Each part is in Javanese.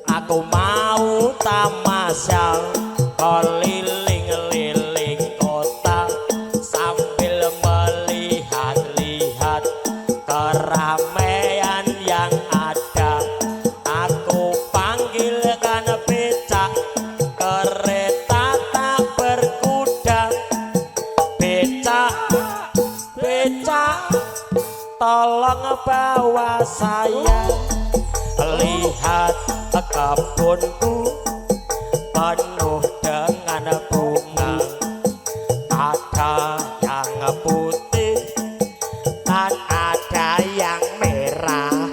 Aku mau tamasya keliling-liling kota sambil melihat-lihat keramaian yang ada. Aku panggilkan becak, kereta tak berkuda. Becak, becak, tolong bawa saya. Lihat kebunku penuh dengan bunga, ada yang putih dan ada yang merah.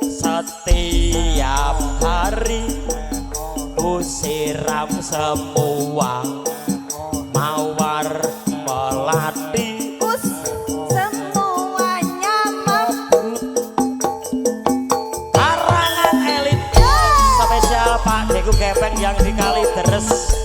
Setiap hari ku siram semua mawar melati. Pak Deku Kepeng yang di Kalideres.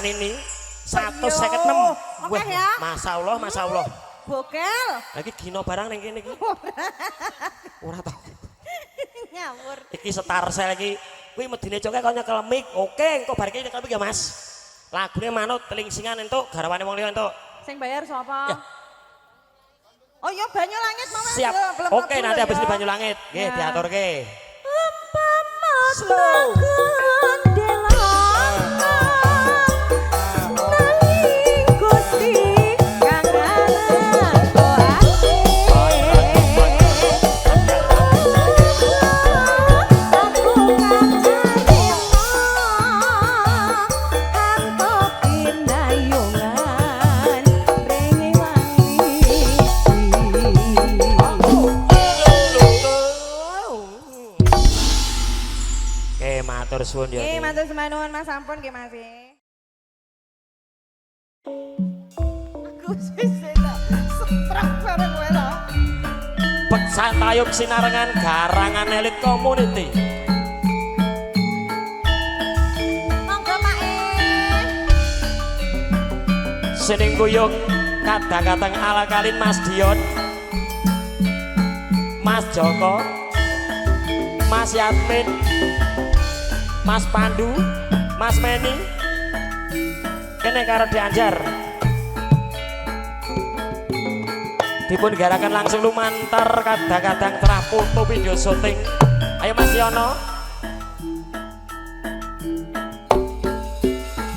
ini 156. Oke ya. Masya Allah, Masya Allah. Bokel. Lagi gino barang ning kene iki. Ora tau. Nyawur. Iki setar saya lagi. Kuwi medine coke kok nyekel mic. Oke, engko bar iki nyekel mic ya, Mas. Lagune manut telingsingan entuk garawane wong liya entuk. Sing bayar sapa? Ya. Oh iya Banyu Langit Mama. Siap. Oke, nanti habis ini Banyu Langit. Nggih, diaturke. Umpama Slow. Matur suwun ya. Nggih, matur semanuwun Mas sampun nggih Mas. Aku wis setrak bareng kowe lho. Beksan tayub sinarengan garangan elit community. Monggo Pak Sining guyung kadang-kadang ala kalin Mas Dion, Mas Joko, Mas Yasmin, Mas Pandu, Mas Meni, kene karo dianjar. Dipun garakan langsung lumantar kadang-kadang terah foto video syuting. Ayo Mas Yono.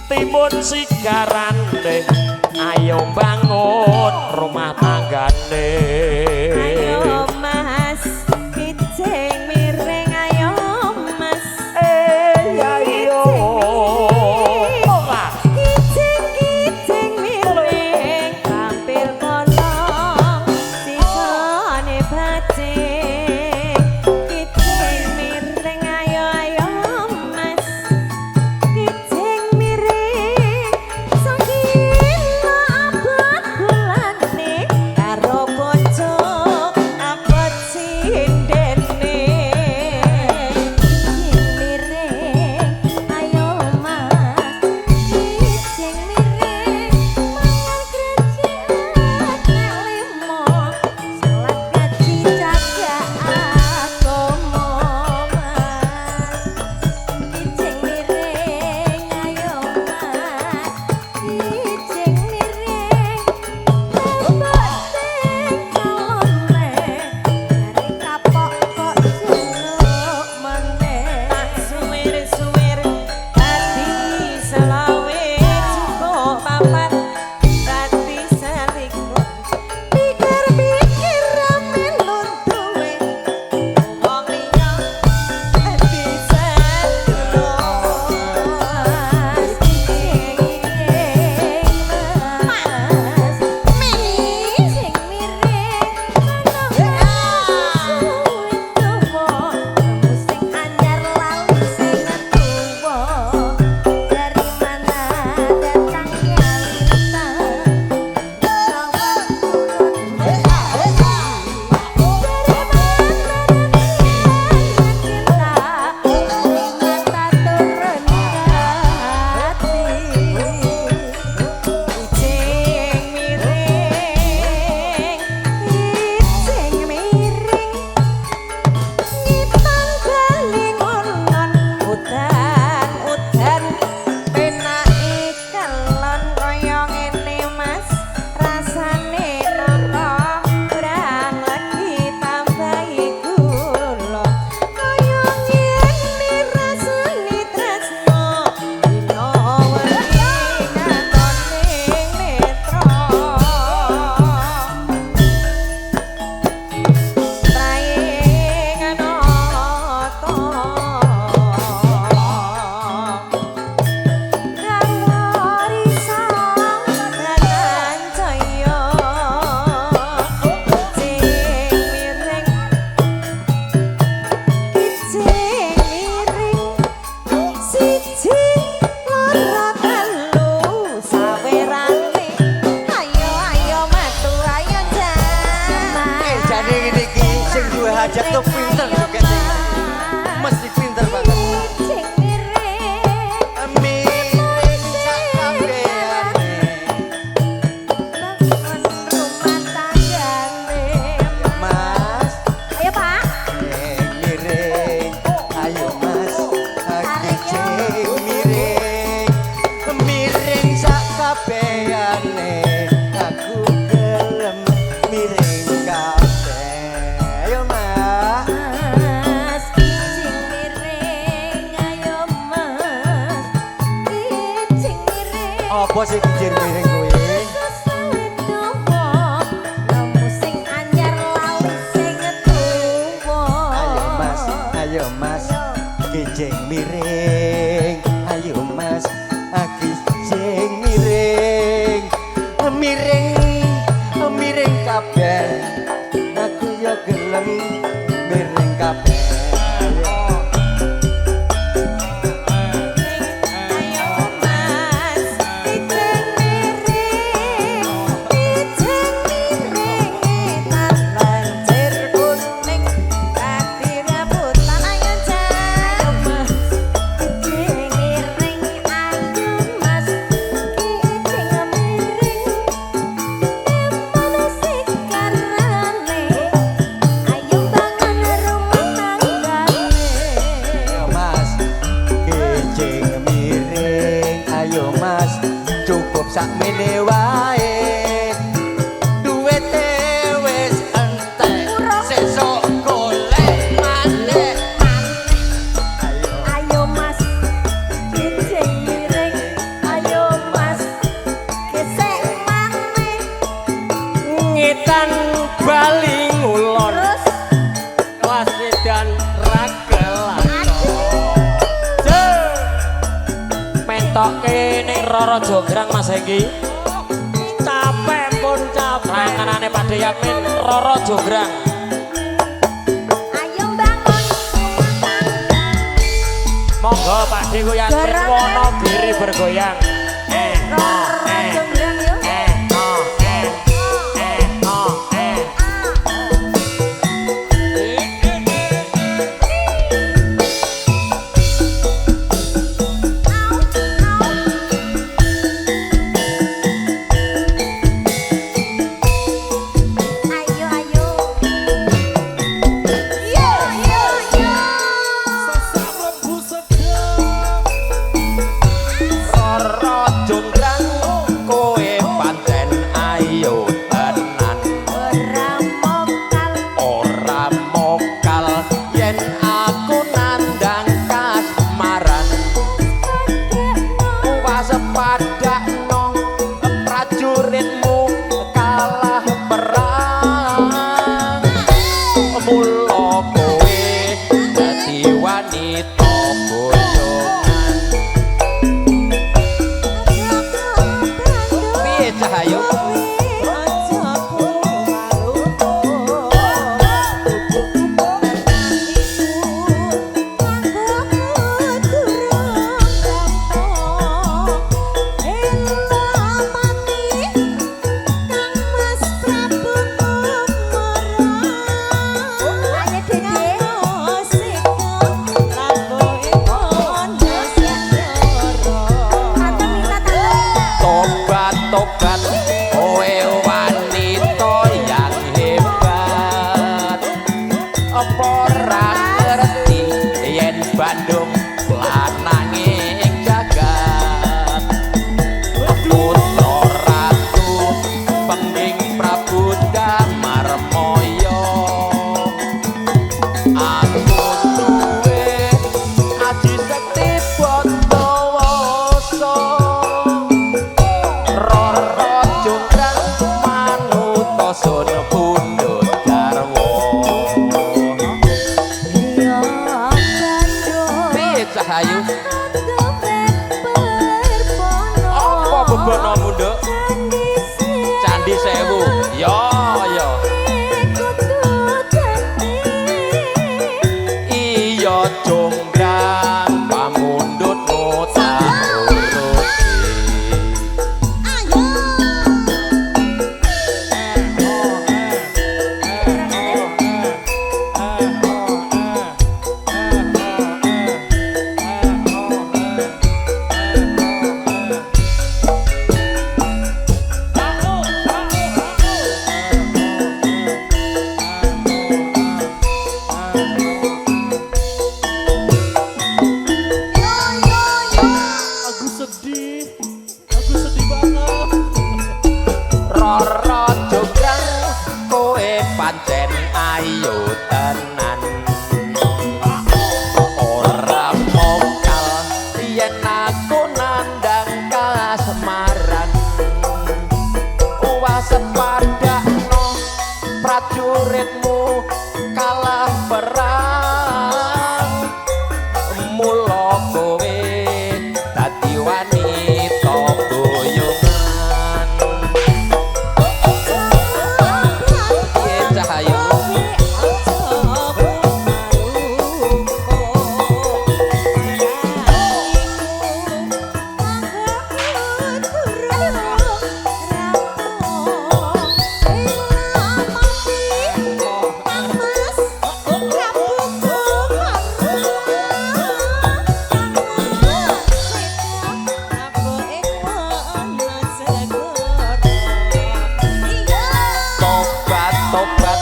Timun sigaran deh, ayo bangun rumah tanggane. Ayo Mas, kijing miring ayo Mas. Ayo. Kijing miring hampir kolong sikone bajing. Kijing miring ayo Mas. Kijing miring sakila abot gulane karo bojo abot sindene. Kijing miring ayo Mas. Kijing miring mangan krejek nek limo salat kaji jaga agama Mas. Kijing miring ayo Mas. Kijing miring lebating kalone dari kapok kok suluk meneh. Suwir-suwir dadi selawe cukup papat dadi selikur. Pikir-pikir ramelun duwe wong liya dadi sedulur. Kijing miring Mas, kijing miring musik anyar lalu sing tuwa dari mana datang udan penake kelon kaya ngene Mas rasane nara urang lagi tambahi gula kaya ngene rasane tresno dina wengi ngatone netra traing anoto Kawari sang dalan jaya kijing miring siji loro telu sawerane ayo metu ayo jan Jadi ngene iki sing duwe hajat tuh pinter juga sing. Mesti pinter banget. kijing miring Miring sak sing kijir miring kowe? Ayo mas, kijing miring. Ayo mas, kijing miring. Miring kabeh. Aku yo gelem miring kabeh. Cukup sakmene wae duwite wis entek sesuk golek maneh Ayo mas kijing miring ayo mas gesek maneh ngitan bali ngulon terus kelas dan ragelan mentoke ning Roro Jograng Mas Hengki capek pun capek ranganane Pak Yamin Roro Jograng ayo bangun monggo Pak Deku Yamin Wonogiri bergoyang Jograng yuk Bandung lananging jagat putra ratu pembing Prabu Damarmaya aku duwe aji sekti Bantawasa Roro Jograng manuta sun pundhut garwa Cahayu apa bebono munduk Candi Sewu ya ya iya Jograng pamundhut ngutang Roro Jograng kowe pancen ayu tenan ora mokal yen aku nandang kasemaran prajuritmu kalah perang mula kowe dadi wanita boyongan piye Cahayu tobat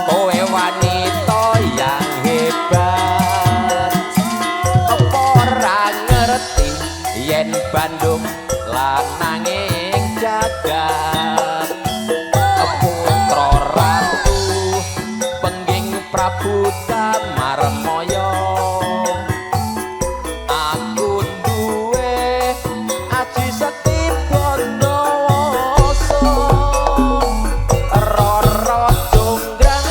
kowe wanita yang hebat apa ora ngerti yen Bandung lananging jagat putra ratu pengging Prabu Damarmaya aku duwe aji sekti Bondowoso Roro Jonggrang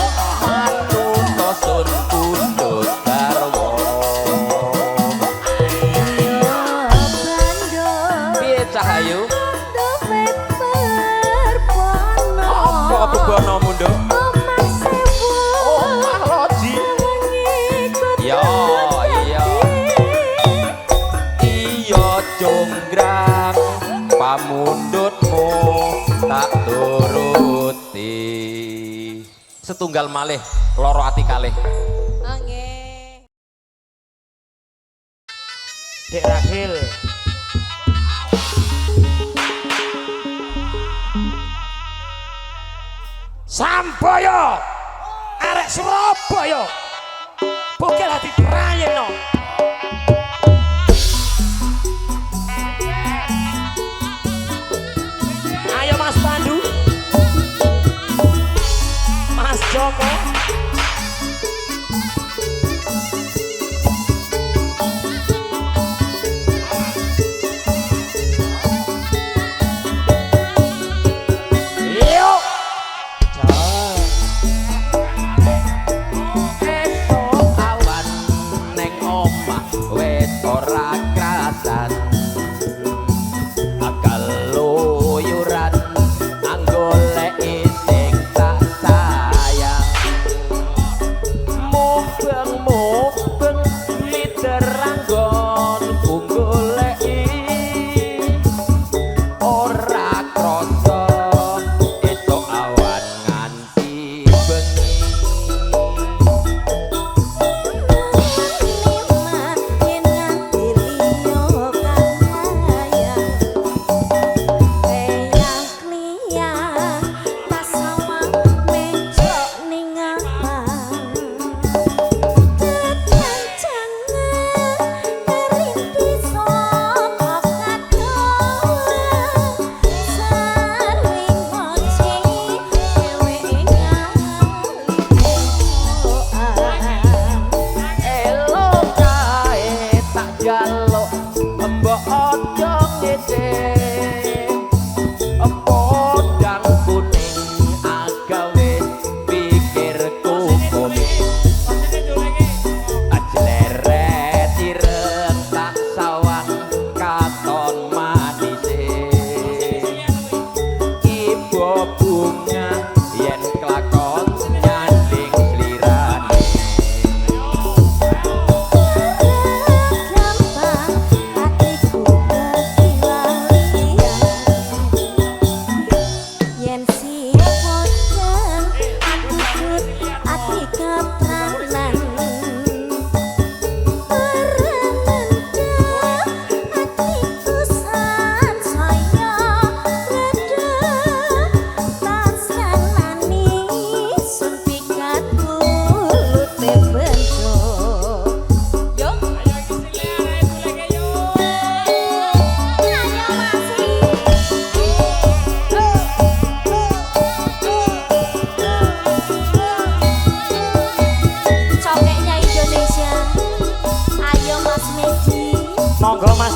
Manuta Sun Pundut Garwa piye Cahayu apa bebono mundo omah loji ya iya iya Jonggrang pamundutmu tak turuti setunggal malih loro ati kalih Dek Rahil Samboyo arek Surabaya bukil hati prayeno ayo Mas Pandu Mas Joko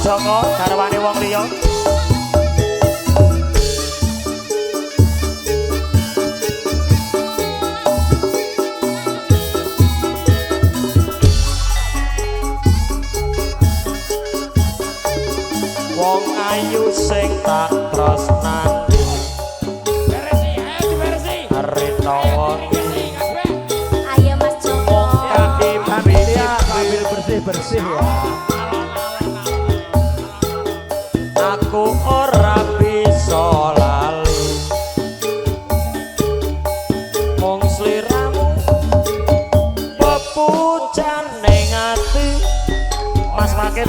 Joko garwane wong liya. tak tresnani Beresi, ayo diberesi. Rita wengi Ayo Mas Joko. kanthi Panitia sambil bersih-bersih ya. aku ora bisa lali mung sliramu pepucan ning ati Mas Rakit